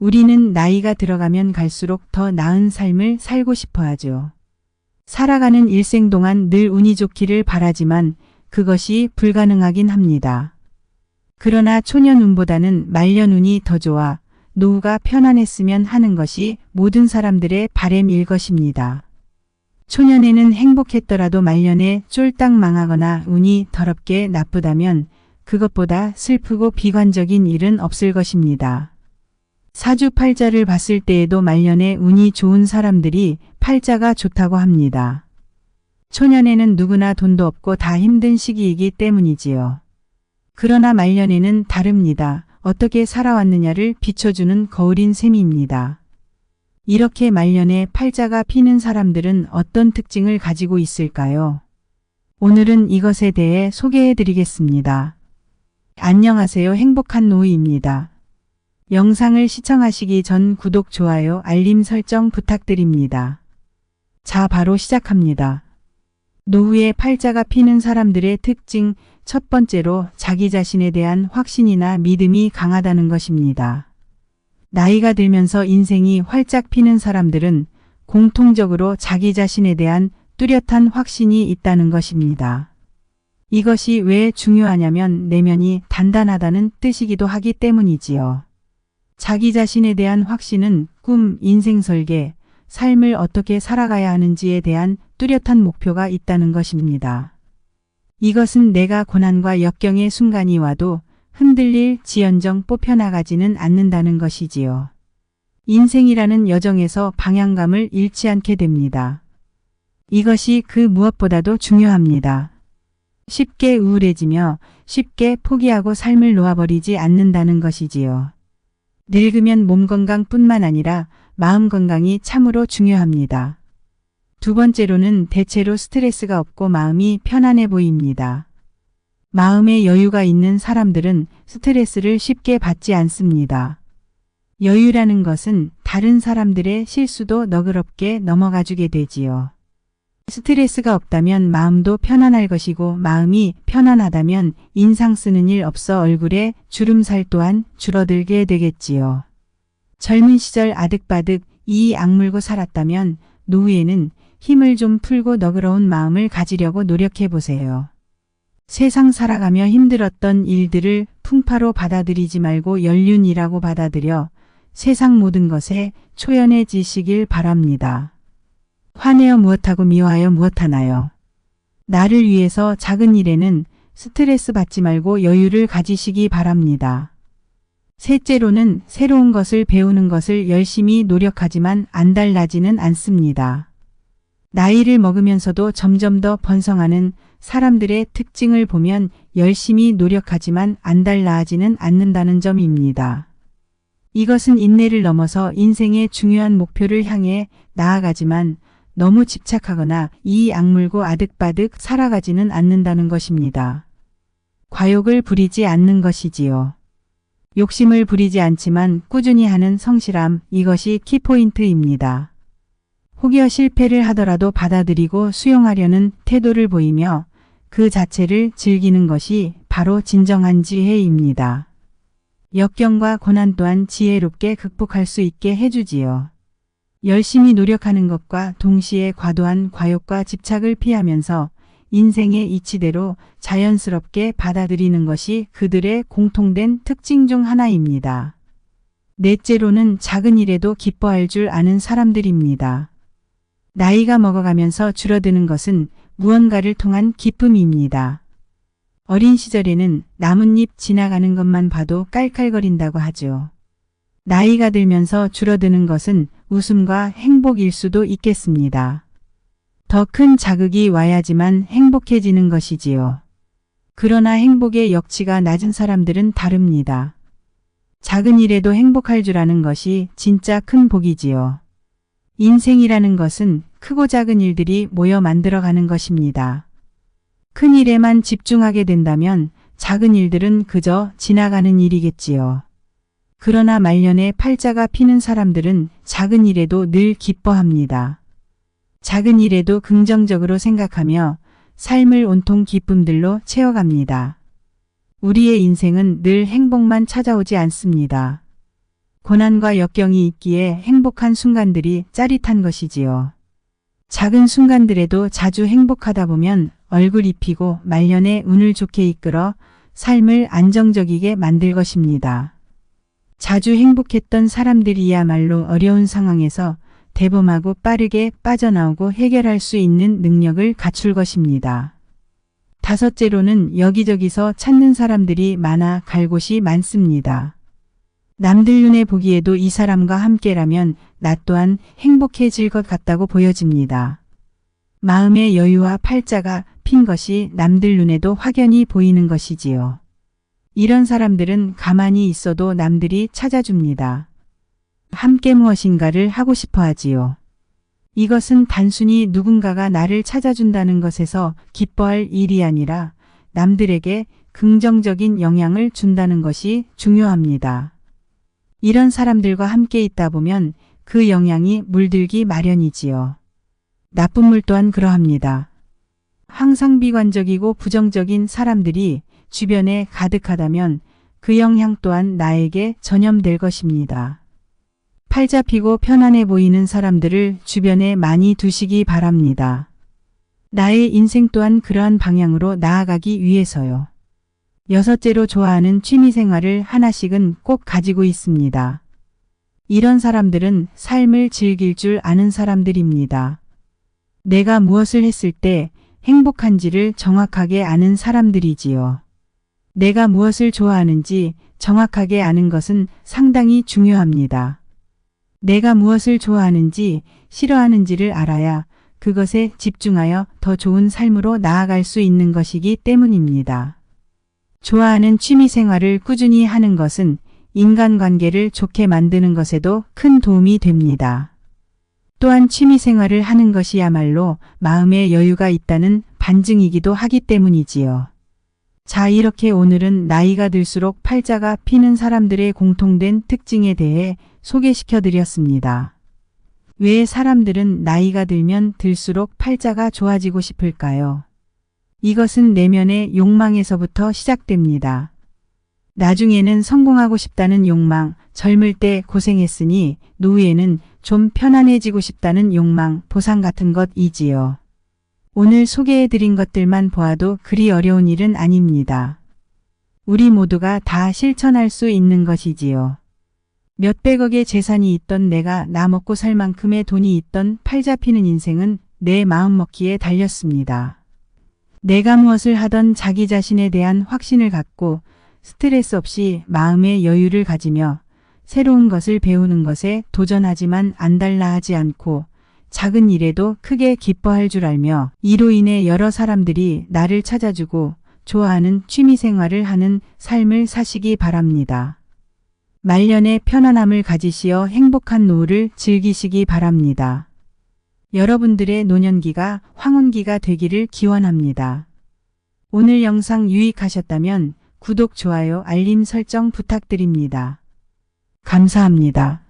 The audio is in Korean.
우리는 나이가 들어가면 갈수록 더 나은 삶을 살고 싶어 하죠. 살아가는 일생 동안 늘 운이 좋기를 바라지만 그것이 불가능하긴 합니다. 그러나 초년운보다는 말년운이 더 좋아 노후가 편안했으면 하는 것이 모든 사람들의 바램일 것입니다. 초년에는 행복했더라도 말년에 쫄딱 망하거나 운이 더럽게 나쁘다면 그것보다 슬프고 비관적인 일은 없을 것입니다. 사주팔자를 봤을 때에도 말년에 운이 좋은 사람들이 팔자가 좋다고 합니다. 초년에는 누구나 돈도 없고 다 힘든 시기이기 때문이지요. 그러나 말년에는 다릅니다. 어떻게 살아왔느냐를 비춰주는 거울인 셈입니다. 이렇게 말년에 팔자가 피는 사람들은 어떤 특징을 가지고 있을까요? 오늘은 이것에 대해 소개해 드리겠습니다. 안녕하세요. 행복한 노후입니다. 영상을 시청하시기 전 구독, 좋아요, 알림 설정 부탁드립니다. 자, 바로 시작합니다. 노후에 팔자가 피는 사람들의 특징, 첫 번째로 자기 자신에 대한 확신이나 믿음이 강하다는 것입니다. 나이가 들면서 인생이 활짝 피는 사람들은 공통적으로 자기 자신에 대한 뚜렷한 확신이 있다는 것입니다. 이것이 왜 중요하냐면 내면이 단단하다는 뜻이기도 하기 때문이지요. 자기 자신에 대한 확신은 꿈, 인생 설계, 삶을 어떻게 살아가야 하는지에 대한 뚜렷한 목표가 있다는 것입니다. 이것은 내가 고난과 역경의 순간이 와도 흔들릴 지연정 뽑혀나가지는 않는다는 것이지요. 인생이라는 여정에서 방향감을 잃지 않게 됩니다. 이것이 그 무엇보다도 중요합니다. 쉽게 우울해지며 쉽게 포기하고 삶을 놓아버리지 않는다는 것이지요. 늙으면 몸 건강뿐만 아니라 마음 건강이 참으로 중요합니다. 두 번째로는 대체로 스트레스가 없고 마음이 편안해 보입니다. 마음에 여유가 있는 사람들은 스트레스를 쉽게 받지 않습니다. 여유라는 것은 다른 사람들의 실수도 너그럽게 넘어가주게 되지요. 스트레스가 없다면 마음도 편안할 것이고 마음이 편안하다면 인상 쓰는 일 없어 얼굴에 주름살 또한 줄어들게 되겠지요. 젊은 시절 아득바득 이 악물고 살았다면 노후에는 힘을 좀 풀고 너그러운 마음을 가지려고 노력해 보세요. 세상 살아가며 힘들었던 일들을 풍파로 받아들이지 말고 연륜이라고 받아들여 세상 모든 것에 초연해지시길 바랍니다. 화내어 무엇하고 미워하여 무엇하나요? 나를 위해서 작은 일에는 스트레스 받지 말고 여유를 가지시기 바랍니다. 셋째로는 새로운 것을 배우는 것을 열심히 노력하지만 안달나지는 않습니다. 나이를 먹으면서도 점점 더 번성하는 사람들의 특징을 보면 열심히 노력하지만 안달나지는 않는다는 점입니다. 이것은 인내를 넘어서 인생의 중요한 목표를 향해 나아가지만 너무 집착하거나 이 악물고 아득바득 살아가지는 않는다는 것입니다. 과욕을 부리지 않는 것이지요. 욕심을 부리지 않지만 꾸준히 하는 성실함, 이것이 키포인트입니다. 혹여 실패를 하더라도 받아들이고 수용하려는 태도를 보이며 그 자체를 즐기는 것이 바로 진정한 지혜입니다. 역경과 고난 또한 지혜롭게 극복할 수 있게 해주지요. 열심히 노력하는 것과 동시에 과도한 과욕과 집착을 피하면서 인생의 이치대로 자연스럽게 받아들이는 것이 그들의 공통된 특징 중 하나입니다. 넷째로는 작은 일에도 기뻐할 줄 아는 사람들입니다. 나이가 먹어가면서 줄어드는 것은 무언가를 통한 기쁨입니다. 어린 시절에는 나뭇잎 지나가는 것만 봐도 깔깔거린다고 하죠. 나이가 들면서 줄어드는 것은 웃음과 행복일 수도 있겠습니다. 더 큰 자극이 와야지만 행복해지는 것이지요. 그러나 행복의 역치가 낮은 사람들은 다릅니다. 작은 일에도 행복할 줄 아는 것이 진짜 큰 복이지요. 인생이라는 것은 크고 작은 일들이 모여 만들어가는 것입니다. 큰 일에만 집중하게 된다면 작은 일들은 그저 지나가는 일이겠지요. 그러나 말년에 팔자가 피는 사람들은 작은 일에도 늘 기뻐합니다. 작은 일에도 긍정적으로 생각하며 삶을 온통 기쁨들로 채워갑니다. 우리의 인생은 늘 행복만 찾아오지 않습니다. 고난과 역경이 있기에 행복한 순간들이 짜릿한 것이지요. 작은 순간들에도 자주 행복하다 보면 얼굴이 피고 말년에 운을 좋게 이끌어 삶을 안정적이게 만들 것입니다. 자주 행복했던 사람들이야말로 어려운 상황에서 대범하고 빠르게 빠져나오고 해결할 수 있는 능력을 갖출 것입니다. 다섯째로는 여기저기서 찾는 사람들이 많아 갈 곳이 많습니다. 남들 눈에 보기에도 이 사람과 함께라면 나 또한 행복해질 것 같다고 보여집니다. 마음의 여유와 팔자가 핀 것이 남들 눈에도 확연히 보이는 것이지요. 이런 사람들은 가만히 있어도 남들이 찾아줍니다. 함께 무엇인가를 하고 싶어 하지요. 이것은 단순히 누군가가 나를 찾아준다는 것에서 기뻐할 일이 아니라 남들에게 긍정적인 영향을 준다는 것이 중요합니다. 이런 사람들과 함께 있다 보면 그 영향이 물들기 마련이지요. 나쁜 물 또한 그러합니다. 항상 비관적이고 부정적인 사람들이 주변에 가득하다면 그 영향 또한 나에게 전염될 것입니다. 팔 잡히고 편안해 보이는 사람들을 주변에 많이 두시기 바랍니다. 나의 인생 또한 그러한 방향으로 나아가기 위해서요. 여섯째로 좋아하는 취미생활을 하나씩은 꼭 가지고 있습니다. 이런 사람들은 삶을 즐길 줄 아는 사람들입니다. 내가 무엇을 했을 때 행복한지를 정확하게 아는 사람들이지요. 내가 무엇을 좋아하는지 정확하게 아는 것은 상당히 중요합니다. 내가 무엇을 좋아하는지 싫어하는지를 알아야 그것에 집중하여 더 좋은 삶으로 나아갈 수 있는 것이기 때문입니다. 좋아하는 취미생활을 꾸준히 하는 것은 인간관계를 좋게 만드는 것에도 큰 도움이 됩니다. 또한 취미생활을 하는 것이야말로 마음의 여유가 있다는 반증이기도 하기 때문이지요. 자, 이렇게 오늘은 나이가 들수록 팔자가 피는 사람들의 공통된 특징에 대해 소개시켜 드렸습니다. 왜 사람들은 나이가 들면 들수록 팔자가 좋아지고 싶을까요? 이것은 내면의 욕망에서부터 시작됩니다. 나중에는 성공하고 싶다는 욕망, 젊을 때 고생했으니 노후에는 좀 편안해지고 싶다는 욕망, 보상 같은 것이지요. 오늘 소개해드린 것들만 보아도 그리 어려운 일은 아닙니다. 우리 모두가 다 실천할 수 있는 것이지요. 몇백억의 재산이 있던 내가 나 먹고 살 만큼의 돈이 있던 팔 잡히는 인생은 내 마음먹기에 달렸습니다. 내가 무엇을 하던 자기 자신에 대한 확신을 갖고 스트레스 없이 마음의 여유를 가지며 새로운 것을 배우는 것에 도전하지만 안달나하지 않고 작은 일에도 크게 기뻐할 줄 알며 이로 인해 여러 사람들이 나를 찾아주고 좋아하는 취미생활을 하는 삶을 사시기 바랍니다. 말년에 편안함을 가지시어 행복한 노후를 즐기시기 바랍니다. 여러분들의 노년기가 황혼기가 되기를 기원합니다. 오늘 영상 유익하셨다면 구독, 좋아요, 알림 설정 부탁드립니다. 감사합니다.